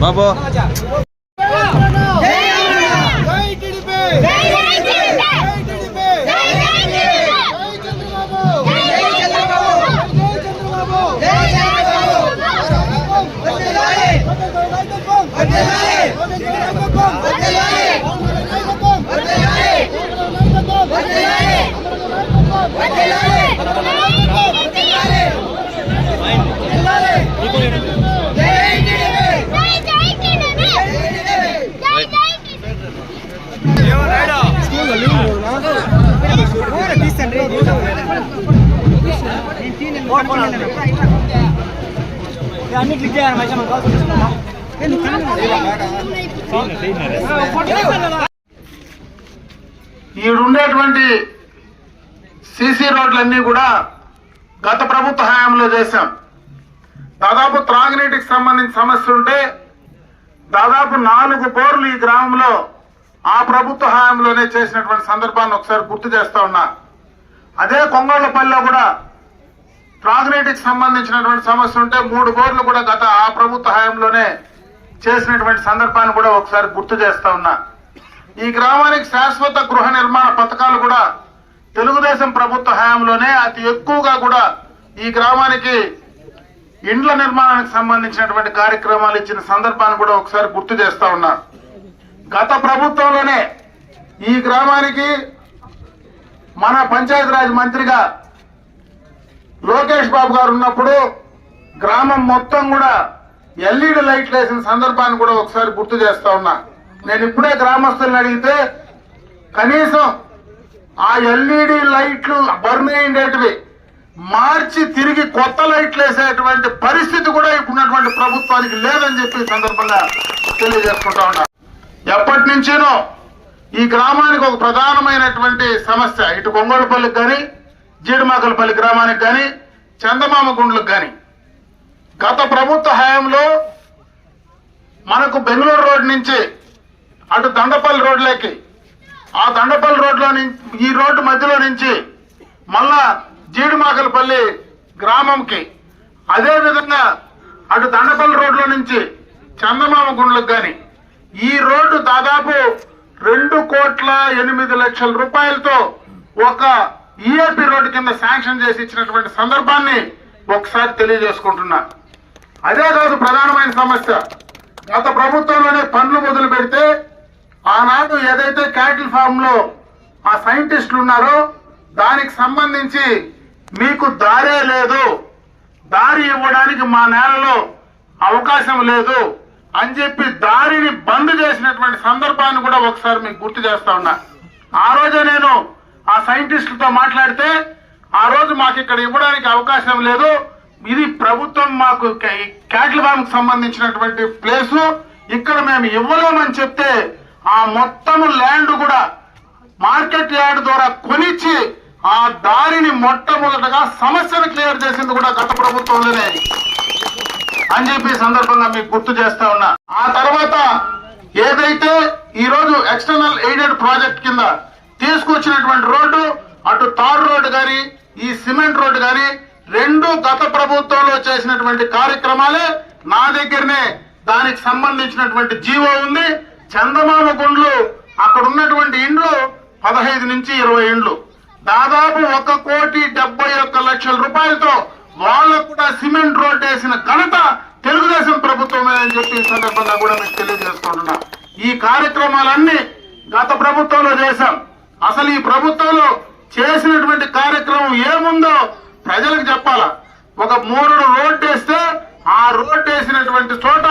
బాబు ఈడుండేటువంటి CC రోడ్లన్నీ కూడా గత ప్రభుత్వ హయాంలో చేశాం. దాదాపు త్రాగునీటికి సంబంధించిన సమస్య ఉంటే దాదాపు 4 బోర్లు ఈ గ్రామంలో ఆ ప్రభుత్వ హయాంలోనే చేసినటువంటి సందర్భాన్ని ఒకసారి గుర్తు చేస్తా ఉన్నా. అదే కొంగోళ్లపల్లిలో కూడా త్రాగునీటికి సంబంధించినటువంటి సమస్య ఉంటే 3 బోర్లు కూడా గత ఆ ప్రభుత్వ హయాంలోనే చేసినటువంటి సందర్భాన్ని కూడా ఒకసారి గుర్తు చేస్తా ఉన్నా. ఈ గ్రామానికి శాశ్వత గృహ నిర్మాణ పథకాలు కూడా తెలుగుదేశం ప్రభుత్వ హయాంలోనే అతి ఎక్కువగా కూడా ఈ గ్రామానికి ఇండ్ల నిర్మాణానికి సంబంధించినటువంటి కార్యక్రమాలు ఇచ్చిన సందర్భాన్ని కూడా ఒకసారి గుర్తు చేస్తా ఉన్నా. గత ప్రభుత్వంలోనే ఈ గ్రామానికి మన పంచాయతీరాజ్ మంత్రిగా లోకేష్ బాబు గారు ఉన్నప్పుడు గ్రామం మొత్తం కూడా ఎల్ఈడి లైట్లు వేసిన సందర్భాన్ని కూడా ఒకసారి గుర్తు చేస్తా ఉన్నా. నేను ఇప్పుడే గ్రామస్తులను అడిగితే కనీసం ఆ ఎల్ఈడి లైట్లు బర్న్ అయ్యేటివి మార్చి తిరిగి కొత్త లైట్లు వేసేటువంటి పరిస్థితి కూడా ఇప్పుడున్నటువంటి ప్రభుత్వానికి లేదని చెప్పి సందర్భంగా తెలియజేసుకుంటా ఉన్నా. ఎప్పటి నుంచేనో ఈ గ్రామానికి ఒక ప్రధానమైనటువంటి సమస్య ఇటు కొంగోళ్లపల్లికి కానీ జీడిమాకలపల్లి గ్రామానికి కానీ చందమామ గుండ్లకు కానీ గత ప్రభుత్వ హయాంలో మనకు బెంగళూరు రోడ్ నుంచి అటు దండపల్లి రోడ్లోకి ఆ దండపల్లి రోడ్లో ఈ రోడ్డు మధ్యలో నుంచి మళ్ళా జీడిమాకలపల్లి గ్రామంకి అదేవిధంగా అటు దండపల్లి రోడ్లో నుంచి చందమామ గుండ్లకు కానీ ఈ రోడ్డు దాదాపు 2,08,00,000 రూపాయలతో ఒక ఈఏపీ రోడ్డు కింద శాంక్షన్ చేసి ఇచ్చినటువంటి సందర్భాన్ని ఒకసారి తెలియజేసుకుంటున్నా. అదే కాదు ప్రధానమైన సమస్య, గత ప్రభుత్వంలోనే పనులు మొదలు పెడితే ఆనాడు ఏదైతే క్యాటిల్ ఫామ్ లో ఆ సైంటిస్టులు ఉన్నారో దానికి సంబంధించి మీకు దారే లేదు, దారి ఇవ్వడానికి మా నేలలో అవకాశం లేదు అని చెప్పి దారిని బంద్ చేసినటువంటి సందర్భాన్ని కూడా ఒకసారి మీకు గుర్తు చేస్తా ఉన్నా. ఆ రోజే నేను ఆ సైంటిస్టులతో మాట్లాడితే ఆ రోజు మాకు ఇక్కడ ఇవ్వడానికి అవకాశం లేదు, ఇది ప్రభుత్వం మాకు క్యాటిల్ ఫామ్ కు సంబంధించినటువంటి ప్లేసు, ఇక్కడ మేము ఇవ్వలేమని చెప్తే ఆ మొత్తం ల్యాండ్ కూడా మార్కెట్ యార్డ్ ద్వారా కొనిచ్చి ఆ దారిని మొట్టమొదటగా సమస్యను క్లియర్ చేసింది కూడా గత ప్రభుత్వంలోనే అని చెప్పి సందర్భంగా మీకు గుర్తు చేస్తా ఉన్నా. ఆ తర్వాత ఏదైతే ఈ రోజు ఎక్స్టర్నల్ ఎయిడెడ్ ప్రాజెక్ట్ కింద తీసుకొచ్చినటువంటి రోడ్డు, అటు తార్ రోడ్డు గాని ఈ సిమెంట్ రోడ్డు గాని రెండు గత ప్రభుత్వంలో చేసినటువంటి కార్యక్రమాలే. నా దగ్గరనే దానికి సంబంధించినటువంటి జీవో ఉంది. చందమామ గుండ్లు అక్కడ ఉన్నటువంటి ఇండ్లు 15 నుంచి 20 ఇండ్లు, దాదాపు 1,71,00,000 రూపాయలతో వాళ్ళకు కూడా సిమెంట్ రోడ్ వేసిన ఘనత తెలుగుదేశం ప్రభుత్వమే అని చెప్పి ఈ సందర్భంగా కూడా మీకు తెలియజేసుకుంటున్నా. ఈ కార్యక్రమాలన్నీ గత ప్రభుత్వంలో చేశాం. అసలు ఈ ప్రభుత్వంలో చేసినటువంటి కార్యక్రమం ఏముందో ప్రజలకు చెప్పాలా. ఒక 3 రోడ్డు వేస్తే ఆ రోడ్డు వేసినటువంటి చోట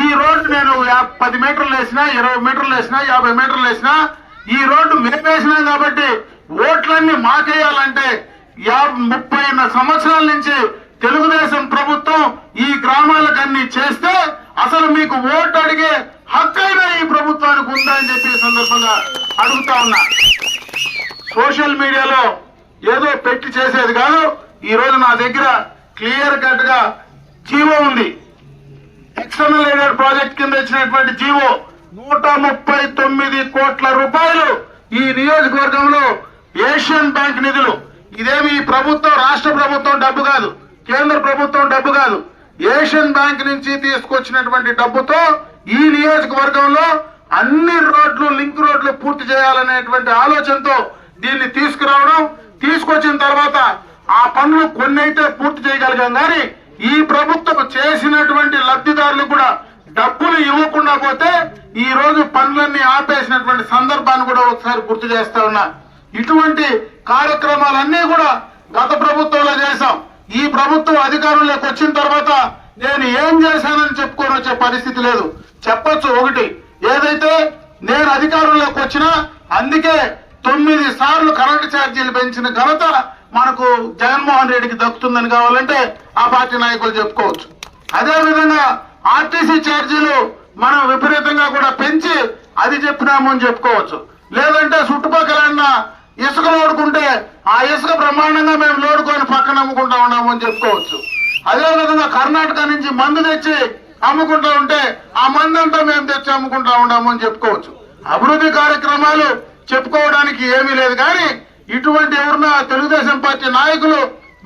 ఈ రోడ్డు నేను 10 మీటర్లు వేసినా, 20 మీటర్లు వేసినా, 50 మీటర్లు వేసినా ఈ రోడ్డు మేము వేసినాం కాబట్టి ఓట్లన్నీ మాకేయాలంటే 30 సంవత్సరాల నుంచి తెలుగుదేశం ప్రభుత్వం ఈ గ్రామాలకన్నీ చేస్తే అసలు మీకు ఓటు అడిగే హక్కైనా ఈ ప్రభుత్వానికి ఉందా అని చెప్పి సందర్భంగా అడుగుతా ఉన్నా. సోషల్ మీడియాలో ఏదో పెట్టి చేసేది కాదు. ఈ రోజు నా దగ్గర క్లియర్ కట్ గా జీవో ఉంది. ఎక్స్టర్నల్ ఎయిడెడ్ ప్రాజెక్ట్ కింద ఇచ్చినటువంటి జీవో 139 కోట్ల రూపాయలు ఈ నియోజకవర్గంలో ఏషియన్ బ్యాంక్ నిధులు. ఇదేమి ప్రభుత్వం, రాష్ట్ర ప్రభుత్వం డబ్బు కాదు, కేంద్ర ప్రభుత్వం డబ్బు కాదు, ఏషియన్ బ్యాంక్ నుంచి తీసుకొచ్చినటువంటి డబ్బుతో ఈ నియోజకవర్గంలో అన్ని రోడ్లు, లింక్ రోడ్లు పూర్తి చేయాలనేటువంటి ఆలోచనతో దీన్ని తీసుకురావడం, తీసుకొచ్చిన తర్వాత ఆ పనులు కొన్ని అయితే పూర్తి చేయగలిగాం. కానీ ఈ ప్రభుత్వం చేసినటువంటి లబ్ధిదారులు కూడా డబ్బులు ఇవ్వకుండా పోతే ఈ రోజు పనులన్నీ ఆపేసినటువంటి సందర్భాన్ని కూడా ఒకసారి గుర్తు చేస్తా ఉన్నా. ఇటువంటి కార్యక్రమాలన్నీ కూడా గత ప్రభుత్వంలో చేశాం. ఈ ప్రభుత్వం అధికారంలోకి వచ్చిన తర్వాత నేను ఏం చేశానని చెప్పుకొని వచ్చే పరిస్థితి లేదు. చెప్పొచ్చు ఒకటి, ఏదైతే నేను అధికారంలోకి వచ్చినా అందుకే 9 సార్లు కరెంటు ఛార్జీలు పెంచిన ఘనత మనకు జగన్మోహన్ రెడ్డికి దక్కుతుందని కావాలంటే ఆ పార్టీ నాయకులు చెప్పుకోవచ్చు. అదేవిధంగా ఆర్టీసీ ఛార్జీలు మనం విపరీతంగా కూడా పెంచి అది చెప్పినాము అని చెప్పుకోవచ్చు. లేదంటే చుట్టుపక్కల ఇసుక లోడుకుంటే ఆ ఇసుక బ్రహ్మాండంగా మేము లోడుకొని పక్కన అమ్ముకుంటా ఉన్నాము అని చెప్పుకోవచ్చు. అదేవిధంగా కర్ణాటక నుంచి మందు తెచ్చి అమ్ముకుంటా ఉంటే ఆ మందంతా మేము తెచ్చి అమ్ముకుంటా ఉన్నాము అని చెప్పుకోవచ్చు. అభివృద్ధి కార్యక్రమాలు చెప్పుకోవడానికి ఏమీ లేదు. కానీ ఇటువంటి ఎవరన్నా తెలుగుదేశం పార్టీ నాయకులు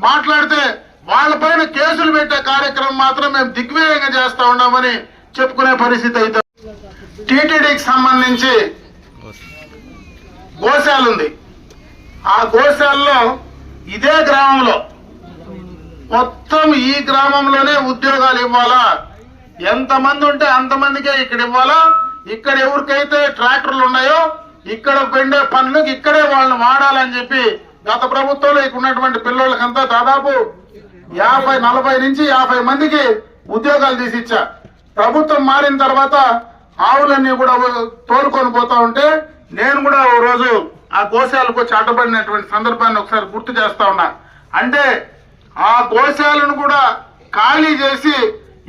మాట్లాడితే వాళ్ళపైన కేసులు పెట్టే కార్యక్రమం మాత్రం మేము దిగ్విజయంగా చేస్తా ఉన్నామని చెప్పుకునే పరిస్థితి అయితే. టీటీడీకి సంబంధించి గోశాల ఉంది. ఆ గోశాలలో ఇదే గ్రామంలో మొత్తం ఈ గ్రామంలోనే ఉద్యోగాలు ఇవ్వాలా, ఎంతమంది ఉంటే అంతమందికే ఇక్కడ ఇవ్వాలా. ఇక్కడ ఎవరికైతే ట్రాక్టర్లు ఉన్నాయో ఇక్కడ పెండే పనులకు ఇక్కడే వాళ్ళని వాడాలని చెప్పి గత ప్రభుత్వంలో ఇక్కడ ఉన్నటువంటి పిల్లలకంతా దాదాపు 40 నుంచి 50 మందికి ఉద్యోగాలు తీసిచ్చా. ప్రభుత్వం మారిన తర్వాత ఆవులన్నీ కూడా తోలుకొని పోతా ఉంటే నేను కూడా ఓ రోజు ఆ గోశాలకు వచ్చి అడ్డపడినటువంటి సందర్భాన్ని ఒకసారి గుర్తు చేస్తా ఉన్నా. అంటే ఆ గోశాలను కూడా ఖాళీ చేసి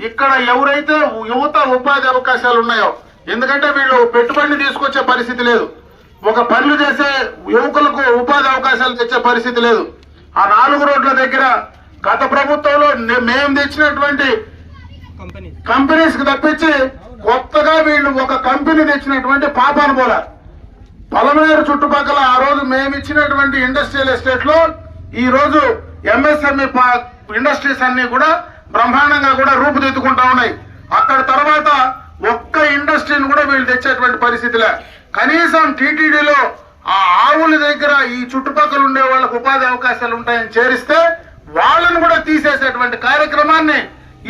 ఇక్కడ ఎవరైతే యువత ఉపాధి అవకాశాలు ఉన్నాయో, ఎందుకంటే వీళ్ళు పెట్టుబడిని తీసుకొచ్చే పరిస్థితి లేదు, ఒక పనులు చేసే యువకులకు ఉపాధి అవకాశాలు తెచ్చే పరిస్థితి లేదు. ఆ 4 రోడ్ల దగ్గర గత ప్రభుత్వంలో మేము తెచ్చినటువంటి కంపెనీస్ కి తప్పించి కొత్తగా వీళ్ళు ఒక కంపెనీ తెచ్చినటువంటి పాపాను పోలా. పలమనేరు చుట్టుపక్కల ఆ రోజు మేము ఇచ్చినటువంటి ఇండస్ట్రియల్ ఎస్టేట్ లో ఈ రోజు ఎంఎస్ఎంఈ ఇండస్ట్రీస్ అన్ని కూడా బ్రహ్మాండంగా కూడా రూపుదిద్దుకుంటా ఉన్నాయి. అక్కడ తర్వాత ఒక్క ఇండస్ట్రీని కూడా వీళ్ళు తెచ్చేటువంటి పరిస్థితిలే. కనీసం టీటీడీలో ఆ ఆవుల దగ్గర ఈ చుట్టుపక్కల ఉండే వాళ్ళకు ఉపాధి అవకాశాలు ఉంటాయని చేరిస్తే వాళ్ళను కూడా తీసేసేటువంటి కార్యక్రమాన్ని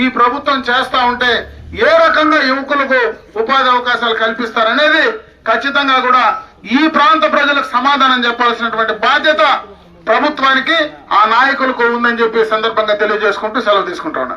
ఈ ప్రభుత్వం చేస్తా ఉంటే ఏ రకంగా యువకులకు ఉపాధి అవకాశాలు కల్పిస్తారనేది ఖచ్చితంగా కూడా ఈ ప్రాంత ప్రజలకు సమాధానం చెప్పాల్సినటువంటి బాధ్యత ప్రభుత్వానికి, ఆ నాయకులకు ఉందని చెప్పి సందర్భంగా తెలియజేసుకుంటూ సెలవు తీసుకుంటా ఉన్నా.